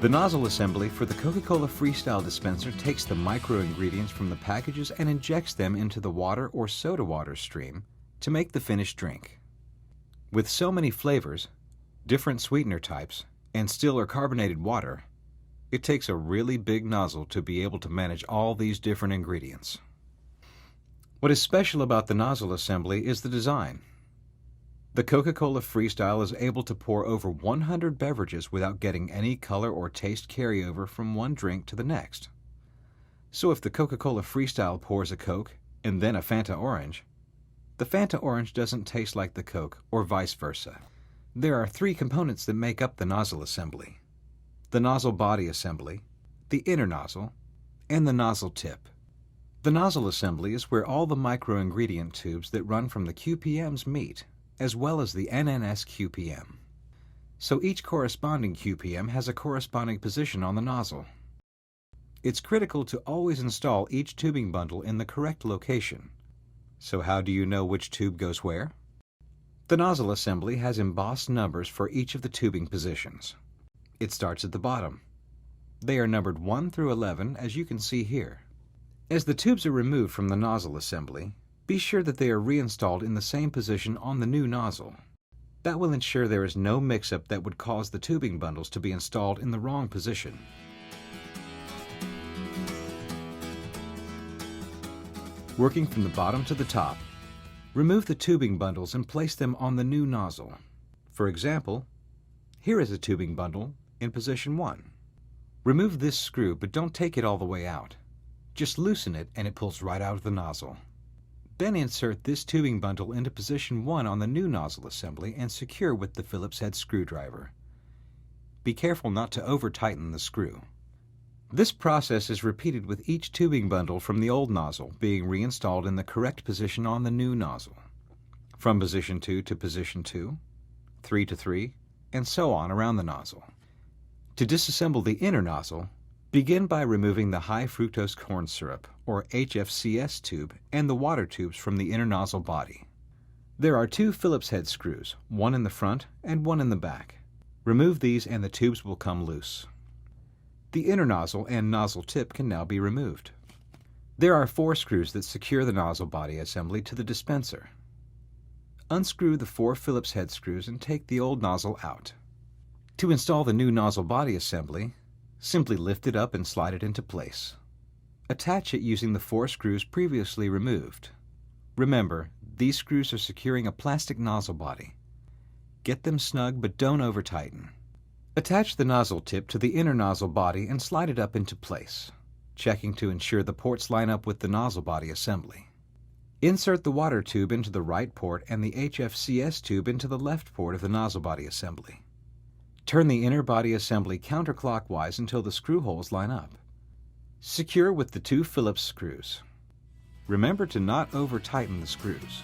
The nozzle assembly for the Coca-Cola Freestyle dispenser takes the micro-ingredients from the packages and injects them into the water or soda water stream to make the finished drink. With so many flavors, different sweetener types, and still or carbonated water, it takes a really big nozzle to be able to manage all these different ingredients. What is special about the nozzle assembly is the design. The Coca-Cola Freestyle is able to pour over 100 beverages without getting any color or taste carryover from one drink to the next. So if the Coca-Cola Freestyle pours a Coke and then a Fanta Orange, the Fanta Orange doesn't taste like the Coke or vice versa. There are three components that make up the nozzle assembly: the nozzle body assembly, the inner nozzle, and the nozzle tip. The nozzle assembly is where all the micro-ingredient tubes that run from the QPMs meet, as well as the NNS QPM. So each corresponding QPM has a corresponding position on the nozzle. It's critical to always install each tubing bundle in the correct location. So how do you know which tube goes where? The nozzle assembly has embossed numbers for each of the tubing positions. It starts at the bottom. They are numbered 1 through 11, as you can see here. As the tubes are removed from the nozzle assembly, be sure that they are reinstalled in the same position on the new nozzle. That will ensure there is no mix-up that would cause the tubing bundles to be installed in the wrong position. Working from the bottom to the top, remove the tubing bundles and place them on the new nozzle. For example, here is a tubing bundle in position 1. Remove this screw, but don't take it all the way out. Just loosen it and it pulls right out of the nozzle. Then insert this tubing bundle into position 1 on the new nozzle assembly and secure with the Phillips head screwdriver. Be careful not to over-tighten the screw. This process is repeated with each tubing bundle from the old nozzle being reinstalled in the correct position on the new nozzle. From position 2 to position 2, 3 to 3, and so on around the nozzle. To disassemble the inner nozzle, begin by removing the high fructose corn syrup, or HFCS tube, and the water tubes from the inner nozzle body. There are 2 Phillips head screws, one in the front and one in the back. Remove these and the tubes will come loose. The inner nozzle and nozzle tip can now be removed. There are 4 screws that secure the nozzle body assembly to the dispenser. Unscrew the 4 Phillips head screws and take the old nozzle out. To install the new nozzle body assembly, simply lift it up and slide it into place. Attach it using the 4 screws previously removed. Remember, these screws are securing a plastic nozzle body. Get them snug but don't over-tighten. Attach the nozzle tip to the inner nozzle body and slide it up into place, checking to ensure the ports line up with the nozzle body assembly. Insert the water tube into the right port and the HFCS tube into the left port of the nozzle body assembly. Turn the inner body assembly counterclockwise until the screw holes line up. Secure with the 2 Phillips screws. Remember to not over-tighten the screws.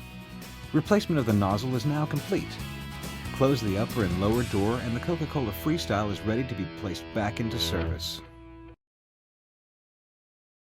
Replacement of the nozzle is now complete. Close the upper and lower door and the Coca-Cola Freestyle is ready to be placed back into service.